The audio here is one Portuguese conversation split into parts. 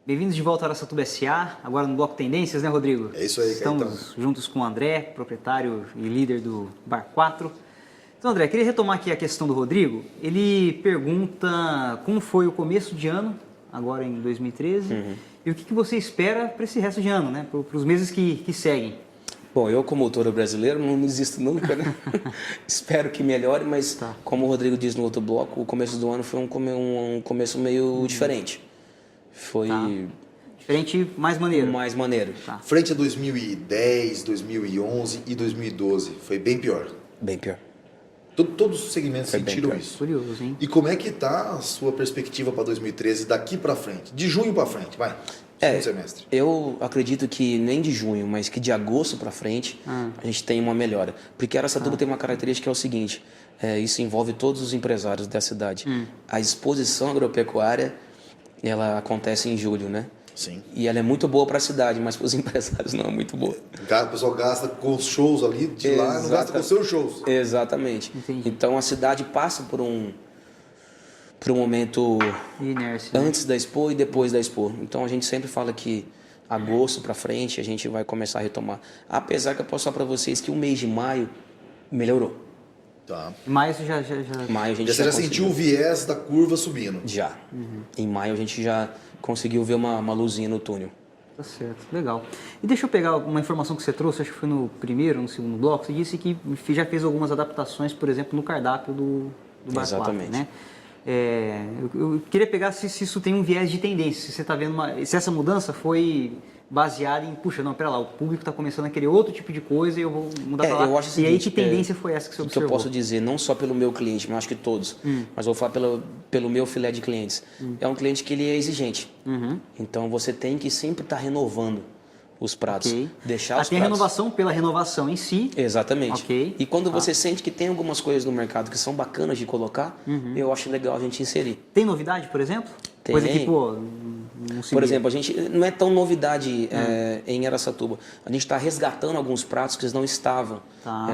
Bem-vindos de volta à Araçatuba SA, agora no Bloco Tendências, né, Rodrigo? É isso aí, Estamos juntos com o André, proprietário e líder do Bar 4. Então, André, queria retomar aqui a questão do Rodrigo. Ele pergunta como foi o começo de ano, agora em 2013, e o que você espera para esse resto de ano, né, para os meses que seguem. Bom, eu como autor brasileiro não desisto nunca, né? Espero que melhore, mas como o Rodrigo diz no outro bloco, o começo do ano foi um começo meio diferente. Foi... Diferente, mais maneiro. Mais maneiro. Frente a 2010, 2011 e 2012, foi bem pior. Bem pior. Todos os segmentos Foi sentiram bem pior. isso. Curioso, hein? E como é que tá a sua perspectiva para 2013 daqui para frente? De junho para frente, vai. Segundo semestre. Eu acredito que nem de junho, mas que de agosto para frente a gente tem uma melhora. Porque Araçatuba tem uma característica que é o seguinte, isso envolve todos os empresários da cidade. A exposição agropecuária, ela acontece em julho, né? Sim. E ela é muito boa para a cidade, mas para os empresários não é muito boa. O pessoal gasta com os shows ali de lá, não gasta com os seus shows. Exatamente. Entendi. Então a cidade passa por um momento Inércia, né? antes da Expo e depois da Expo. Então a gente sempre fala que agosto para frente a gente vai começar a retomar. Apesar que eu posso falar para vocês que o mês de maio melhorou. Tá. Em maio você já... Maio a gente Você já conseguiu. sentiu o viés da curva subindo? Já. Em maio a gente já conseguiu ver uma luzinha no túnel. Tá certo, legal. E deixa eu pegar uma informação que você trouxe, acho que foi no primeiro ou no segundo bloco. Você disse que já fez algumas adaptações, por exemplo, no cardápio do Bar 4, Exatamente. né? Eu queria pegar se isso tem um viés de tendência, se você está vendo se essa mudança foi baseada em, puxa, não, pera lá, o público está começando a querer outro tipo de coisa e eu vou mudar para lá. Eu acho o E aí seguinte, que tendência foi essa que você o que eu observou? posso dizer, não só pelo meu cliente, mas acho que todos, mas eu vou falar pelo meu filé de clientes. É um cliente que ele é exigente. Então você tem que sempre estar renovando os pratos. Ok. Deixar os Tem a pratos. renovação pela renovação em si. Exatamente. Ok. E quando você sente que tem algumas coisas no mercado que são bacanas de colocar, eu acho legal a gente inserir. Tem novidade, por exemplo? Tem. Coisa que, pô, não se Por via. exemplo, a gente não é tão novidade em Araçatuba. A gente está resgatando alguns pratos que não estavam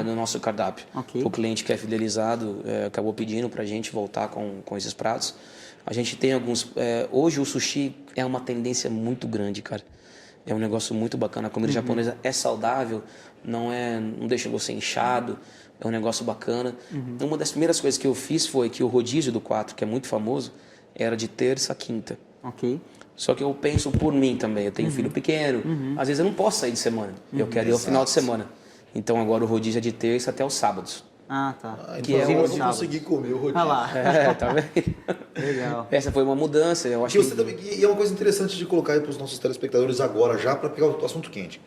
no nosso cardápio. Ok. O cliente que é fidelizado acabou pedindo para a gente voltar com esses pratos. A gente tem alguns... hoje o sushi é uma tendência muito grande, cara. É um negócio muito bacana. A comida japonesa é saudável, não deixa você inchado. É um negócio bacana. Uma das primeiras coisas que eu fiz foi que o rodízio do 4, que é muito famoso, era de terça a quinta. Ok. Só que eu penso por mim também. Eu tenho filho pequeno. Às vezes eu não posso sair de semana. Eu quero ir ao final de semana. Então agora o rodízio é de terça até os sábados. Ah, tá. Então é eu o vou conseguir comer o rodízio. Ah lá. Tá vendo? Legal. Essa foi uma mudança. Eu acho Que você também, e é uma coisa interessante de colocar aí para os nossos telespectadores agora, já para pegar o assunto quente.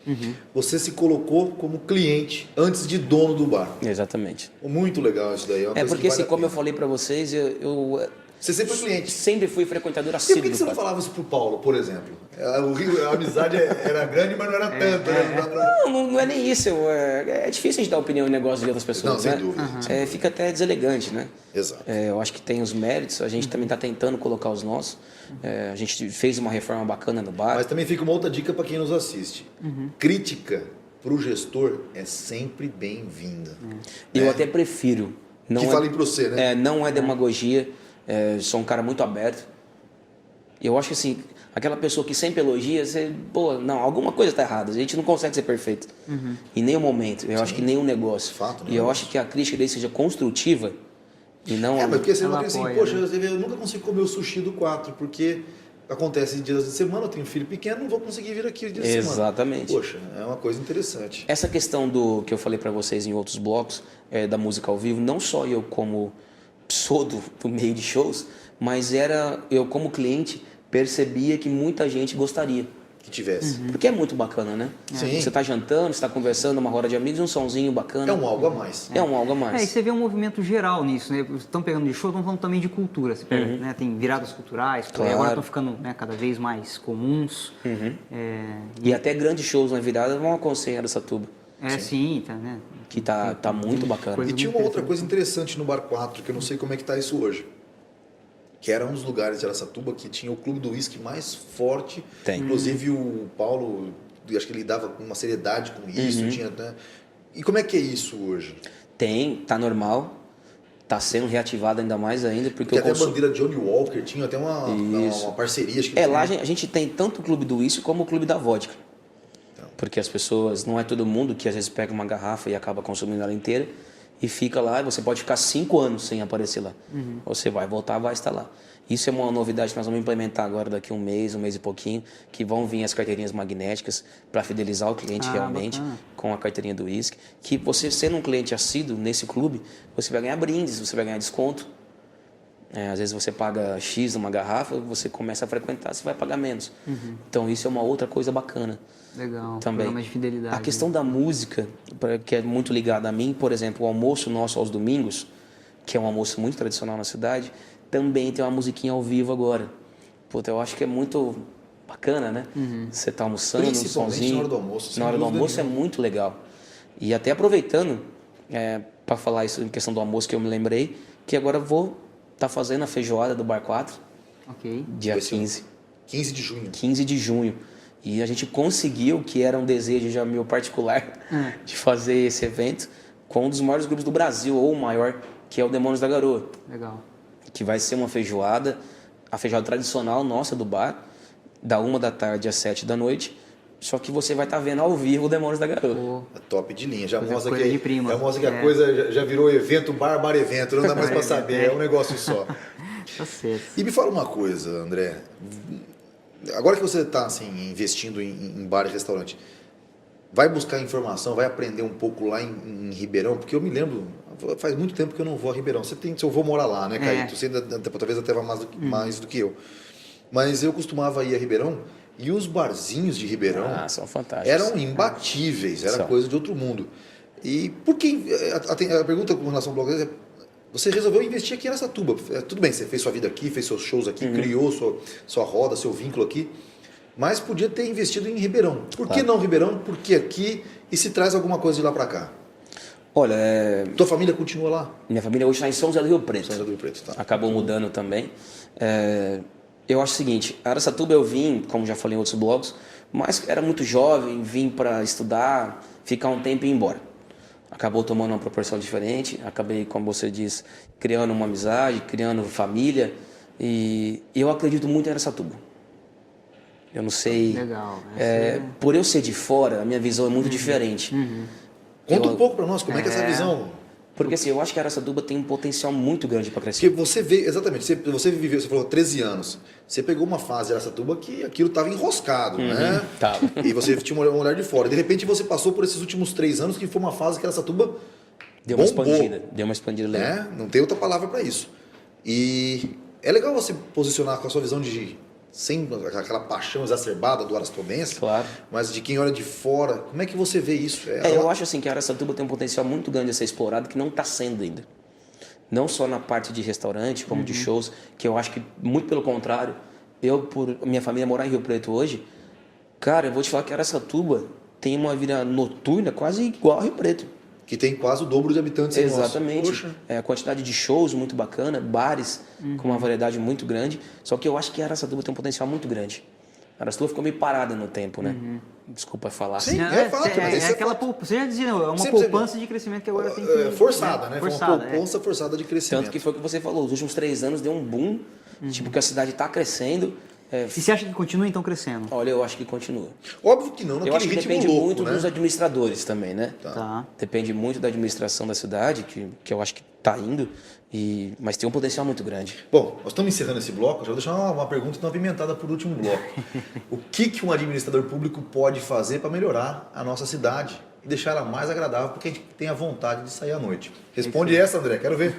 Você se colocou como cliente antes de dono do bar. Exatamente. Muito legal isso daí. Uma coisa Porque que assim, vale a como eu pena. falei pra vocês, eu Você sempre foi cliente. sempre fui frequentador E por assíduo que do você não quadro. falava isso pro Paulo, por exemplo? A amizade era grande, mas não era tanta. Né? Não dá pra- Não é nem isso. É difícil a gente dar opinião em negócios de outras pessoas, Não, sem né? dúvida. Fica até deselegante, né? Exato. Eu acho que tem os méritos, a gente também está tentando colocar os nossos. A gente fez uma reforma bacana no bar. Mas também fica uma outra dica para quem nos assiste. Crítica para o gestor é sempre bem-vinda. Eu até prefiro. Não Que falem para você, né? Não é demagogia. Sou um cara muito aberto. Eu acho que assim, aquela pessoa que sempre elogia, você, não, alguma coisa está errada. A gente não consegue ser perfeito. Em nenhum momento. Eu acho que nenhum negócio. Fato, né? E eu acho que a crítica dele seja construtiva e não. Mas porque você Ela não tem assim, apoia, poxa, né? você vê, eu nunca consigo comer o sushi do 4, porque acontece em dias de semana, eu tenho um filho pequeno, não vou conseguir vir aqui dia de semana. Exatamente. Poxa, é uma coisa interessante. Essa questão que eu falei para vocês em outros blocos, da música ao vivo, não só eu como sou do meio de shows, mas eu como cliente percebia que muita gente gostaria. Que tivesse. Porque é muito bacana, né? Sim. Você está jantando, você está conversando, uma roda de amigos, um sonzinho bacana. É um algo a mais. É um algo a E mais. você vê um movimento geral nisso, né? Estão pegando de show, estão falando também de cultura. Você pega, né? Tem viradas culturais, que Claro. agora estão ficando, né, cada vez mais comuns. E até grandes shows na virada vão acontecer em Araçatuba, Sim, tá, né? que tá muito bacana. Coisa E tinha uma outra coisa interessante no Bar 4, que eu não sei como é que tá isso hoje. Que era um dos lugares de Araçatuba que tinha o clube do uísque mais forte. Tem. Inclusive o Paulo, acho que ele dava uma seriedade com isso. Tinha, né? E como é que é isso hoje? Tá normal. Está sendo reativado ainda mais ainda, porque Porque até a bandeira de Johnny Walker tinha até uma parceria. Acho que lá a gente tem tanto o clube do uísque como o clube da vodka. Porque as pessoas, não é todo mundo que às vezes pega uma garrafa e acaba consumindo ela inteira e fica lá, e você pode ficar 5 anos sem aparecer lá. Você vai voltar, vai estar lá. Isso é uma novidade que nós vamos implementar agora daqui um mês e pouquinho, que vão vir as carteirinhas magnéticas para fidelizar o cliente realmente, bacana. com a carteirinha do uísque, que você sendo um cliente assíduo nesse clube, você vai ganhar brindes, você vai ganhar desconto. Às vezes você paga X numa garrafa, você começa a frequentar, você vai pagar menos. Então isso é uma outra coisa bacana. Legal, Também. programa de fidelidade. A questão da música, que é muito ligada a mim, por exemplo, o almoço nosso aos domingos, que é um almoço muito tradicional na cidade, também tem uma musiquinha ao vivo agora. Puta, eu acho que é muito bacana, né? Você tá almoçando, um Principalmente sonzinho. na hora do almoço, sem Na hora do dúvida almoço é nenhuma. muito legal. E até aproveitando, para falar isso em questão do almoço, que eu me lembrei, que agora vou estar fazendo a feijoada do Bar 4, Ok. dia Vai ser 15. 15 de junho. 15 de junho. E a gente conseguiu, que era um desejo já meu particular, de fazer esse evento com um dos maiores grupos do Brasil, ou o maior, que é o Demônios da Garoa. Legal. Que vai ser uma feijoada, a feijoada tradicional nossa do bar, da 1 da tarde às 7 da noite. Só que você vai estar vendo ao vivo o Demônios da Garoa. Pô, É top de linha. Já Coisa- mostra coisa que, de prima. já mostra que a É. coisa já virou evento, bar evento. Não dá mais para saber. É um negócio só. tá certo. E me fala uma coisa, André. Agora que você está assim, investindo em bar e restaurante, vai buscar informação, vai aprender um pouco lá em Ribeirão? Porque eu me lembro, faz muito tempo que eu não vou a Ribeirão. Se eu vou morar lá, né, Caíto? Você ainda, talvez até vá mais do que eu. Mas eu costumava ir a Ribeirão e os barzinhos de Ribeirão São fantásticos. eram imbatíveis, era São. coisa de outro mundo. E por que... A pergunta com relação ao blog é: você resolveu investir aqui em Araçatuba. Tudo bem, você fez sua vida aqui, fez seus shows aqui, criou sua roda, seu vínculo aqui, mas podia ter investido em Ribeirão. Por que não Ribeirão? Por que aqui? E se traz alguma coisa de lá para cá? Olha, Tua família continua lá? minha família hoje está em São José do Rio Preto. São José do Rio Preto, tá. Acabou mudando também. Eu acho o seguinte, Araçatuba eu vim, como já falei em outros blogs, mas era muito jovem, vim para estudar, ficar um tempo e ir embora. Acabou tomando uma proporção diferente, acabei, como você diz, criando uma amizade, criando família, e eu acredito muito em Araçatuba. Eu não sei... Legal. Por eu ser de fora, a minha visão é muito diferente. Conta um pouco para nós, como é que é essa visão? Porque assim, eu acho que Araçatuba tem um potencial muito grande para crescer. Porque você vê, exatamente, você viveu, você falou 13 anos, você pegou uma fase de Araçatuba que aquilo estava enroscado, né? Tava. E você tinha um olhar de fora. De repente você passou por esses últimos 3 anos que foi uma fase que Araçatuba Deu uma bombou, expandida legal. né? Não tem outra palavra para isso. E é legal você posicionar com a sua visão de sem aquela paixão exacerbada do arastamense, Claro. mas de quem olha de fora. Como é que você vê isso? Eu acho assim que a Araçatuba tem um potencial muito grande a ser explorado que não está sendo ainda. Não só na parte de restaurante, como de shows, que eu acho que, muito pelo contrário, por minha família morar em Rio Preto hoje, cara, eu vou te falar que Araçatuba tem uma vida noturna quase igual a Rio Preto. Que tem quase o dobro de habitantes. Exatamente. Poxa. A quantidade de shows muito bacana, bares com uma variedade muito grande. Só que eu acho que a Araçatuba tem um potencial muito grande. A Araçatuba ficou meio parada no tempo, né? Desculpa falar Sim. assim. É fato, mas isso é aquela fato. você já dizia, é uma Sempre poupança de crescimento que agora tem que... Forçada, né? Forçada, Foi uma poupança forçada de crescimento. Tanto que foi o que você falou, os últimos 3 anos deu um boom, tipo que a cidade está crescendo. E você acha que continua então crescendo? Olha, eu acho que continua. Óbvio que não, Eu naquele acho que ritmo depende louco, muito né? dos administradores também, né? Tá. Depende muito da administração da cidade, que eu acho que está indo, mas tem um potencial muito grande. Bom, nós estamos encerrando esse bloco, já vou deixar uma pergunta então apimentada por último bloco. O que um administrador público pode fazer para melhorar a nossa cidade e deixar ela mais agradável, porque a gente tem a vontade de sair à noite? Responde essa, André, quero ver.